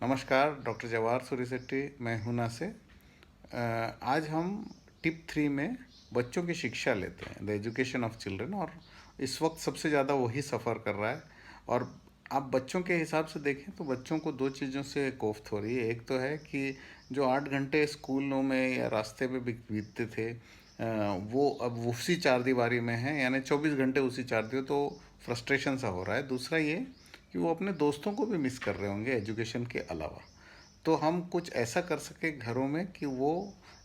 नमस्कार, डॉक्टर जवाहर सूरिशेट्टी मैं हूना से। आज हम टिप 3 में बच्चों की शिक्षा लेते हैं, द एजुकेशन ऑफ चिल्ड्रन। और इस वक्त सबसे ज़्यादा वही सफ़र कर रहा है। और आप बच्चों के हिसाब से देखें तो बच्चों को दो चीज़ों से कोफ्त हो रही है। एक तो है कि जो 8 घंटे स्कूलों में या रास्ते पे बीतते थे, वो अब उसी चार दीवारी में हैं, यानी 24 घंटे उसी चार दीवारी, तो फ्रस्ट्रेशन सा हो रहा है। दूसरा ये कि वो अपने दोस्तों को भी मिस कर रहे होंगे एजुकेशन के अलावा। तो हम कुछ ऐसा कर सके घरों में कि वो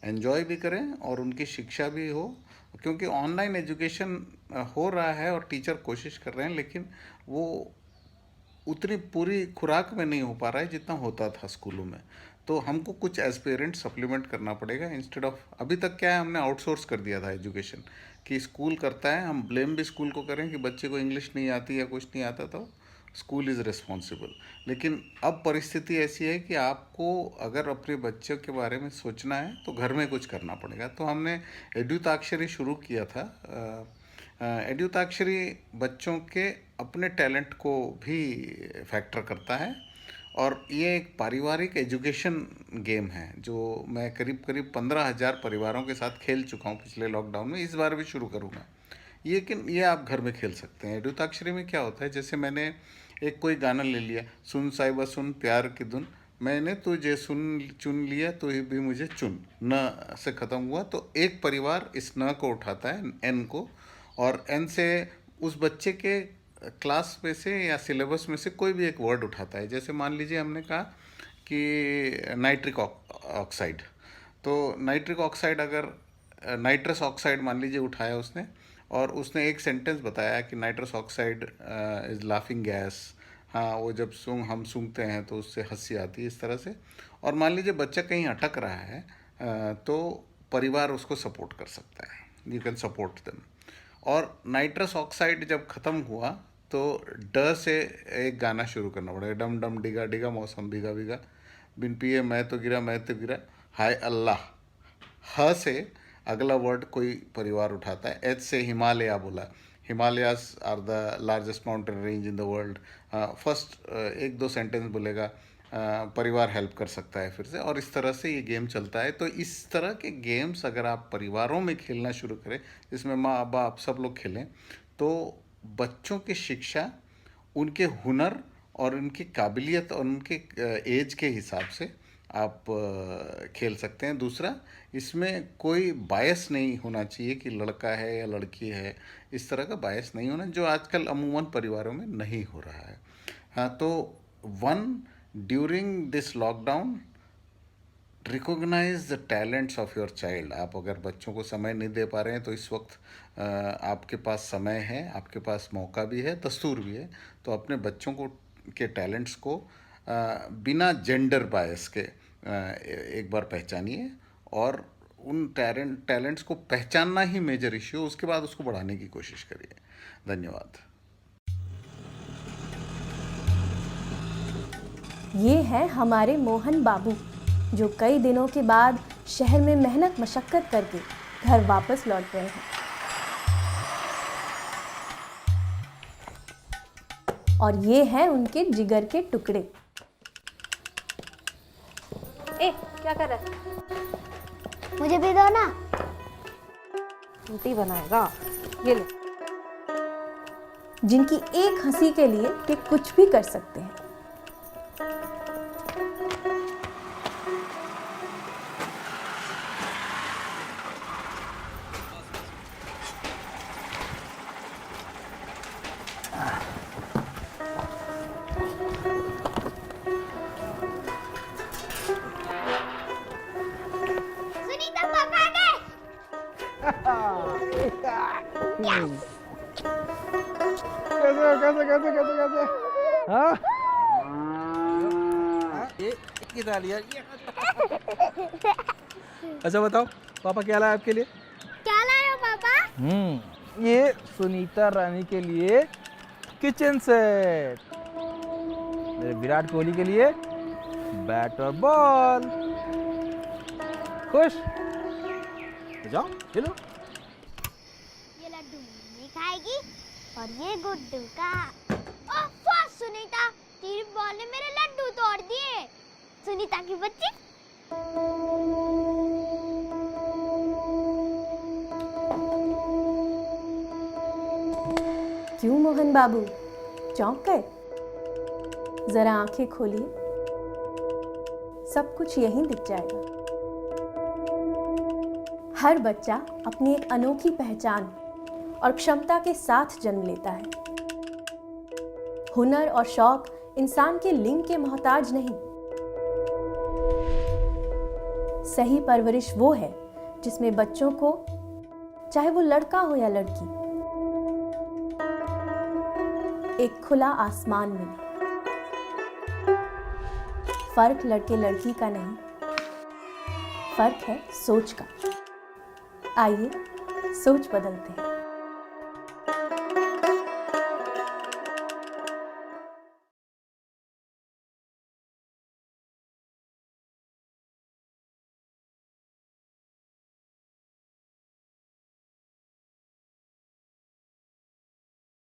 एंजॉय भी करें और उनकी शिक्षा भी हो। क्योंकि ऑनलाइन एजुकेशन हो रहा है और टीचर कोशिश कर रहे हैं, लेकिन वो उतनी पूरी खुराक में नहीं हो पा रहा है जितना होता था स्कूलों में। तो हमको कुछ एज पेरेंट सप्लीमेंट करना पड़ेगा। इंस्टेड ऑफ, अभी तक क्या है, हमने आउटसोर्स कर दिया था एजुकेशन, कि स्कूल करता है। हम ब्लेम भी स्कूल को करें कि बच्चे को इंग्लिश नहीं आती या कुछ नहीं आता, तो स्कूल इज़ रिस्पॉन्सिबल। लेकिन अब परिस्थिति ऐसी है कि आपको अगर अपने बच्चों के बारे में सोचना है तो घर में कुछ करना पड़ेगा। तो हमने एड्यूताक्षरी शुरू किया था। एड्यूताक्षरी बच्चों के अपने टैलेंट को भी फैक्टर करता है। और ये एक पारिवारिक एजुकेशन गेम है जो मैं करीब करीब 15,000 परिवारों के साथ खेल चुका हूँ पिछले लॉकडाउन में। इस बार भी शुरू करूँगा। ये आप घर में खेल सकते हैं। एड्यूताक्षरी में क्या होता है, जैसे मैंने एक कोई गाना ले लिया, सुन साहिबा सुन प्यार की धुन, मैंने तुझे सुन चुन लिया तो भी मुझे चुन, न से ख़त्म हुआ। तो एक परिवार इस न को उठाता है, एन को, और एन से उस बच्चे के क्लास में से या सिलेबस में से कोई भी एक वर्ड उठाता है। जैसे मान लीजिए हमने कहा कि नाइट्रिक ऑक्साइड, तो नाइट्रिक ऑक्साइड अगर नाइट्रस ऑक्साइड मान लीजिए उठाया उसने, और उसने एक सेंटेंस बताया कि nitrous oxide is laughing gas. हाँ, वो जब हम सूंघते हैं तो उससे हंसी आती है, इस तरह से। और मान लीजिए बच्चा कहीं अटक रहा है, तो परिवार उसको सपोर्ट कर सकता है, यू कैन सपोर्ट देम। और नाइट्रस ऑक्साइड जब ख़त्म हुआ तो ड से एक गाना शुरू करना पड़ेगा, डम डम डिगा डिगा मौसम भीगा भीगा, बिन पिए मैं तो गिरा, हाय अल्लाह। ह से अगला वर्ड कोई परिवार उठाता है। एच से हिमालय बोला, Himalayas are the largest mountain range in the world. First एक दो सेंटेंस बोलेगा, परिवार हेल्प कर सकता है फिर से। और इस तरह से ये गेम चलता है। तो इस तरह के गेम्स अगर आप परिवारों में खेलना शुरू करें, जिसमें माँ बाप सब लोग खेलें, तो बच्चों की शिक्षा उनके हुनर और उनकी काबिलियत और उनके एज के हिसाब से आप खेल सकते हैं। दूसरा, इसमें कोई बायस नहीं होना चाहिए कि लड़का है या लड़की है, इस तरह का बायस नहीं होना, जो आजकल अमूमन परिवारों में नहीं हो रहा है। हाँ, तो one, during this lockdown, recognise the talents of your child. आप अगर बच्चों को समय नहीं दे पा रहे हैं तो इस वक्त आपके पास समय है, आपके पास मौका भी है, दस्तूर भी है। तो अपने बच्चों को के टैलेंट्स को बिना जेंडर बायस के एक बार पहचानिए। और उन टैलेंट्स को पहचानना ही मेजर इश्यू, उसके बाद उसको बढ़ाने की कोशिश करिए। धन्यवाद। ये है हमारे मोहन बाबू, जो कई दिनों के बाद शहर में मेहनत मशक्कत करके घर वापस लौट रहे हैं। और ये हैं उनके जिगर के टुकड़े। ए, क्या कर रहा है? मुझे भी दो ना। रोटी बनाएगा, ये ले। जिनकी एक हंसी के लिए ये कुछ भी कर सकते हैं। सुनीता पापा आ गए। कैसे हाँ? ये कितना लिया? अच्छा बताओ, पापा क्या लाया आपके लिए? क्या लाए हो पापा? ये सुनीता रानी के लिए किचन सेट, मेरे विराट कोहली के लिए बैट और बॉल। खुश? जाओ, ये लो। ये लड्डू मम्मी खाएगी और ये गुड्डू का। ओह सुनीता, तेरी बॉल ने मेरे लड्डू तोड़ दिए। सुनीता की बच्ची। क्यों मोहन बाबू, चौंक गए? जरा आंखें खोलिए, सब कुछ यहीं दिख जाएगा। हर बच्चा अपनी एक अनोखी पहचान और क्षमता के साथ जन्म लेता है। हुनर और शौक इंसान के लिंग के मोहताज नहीं। सही परवरिश वो है जिसमें बच्चों को, चाहे वो लड़का हो या लड़की, एक खुला आसमान मिले। फर्क लड़के लड़की का नहीं, फर्क है सोच का। आइए सोच बदलते हैं।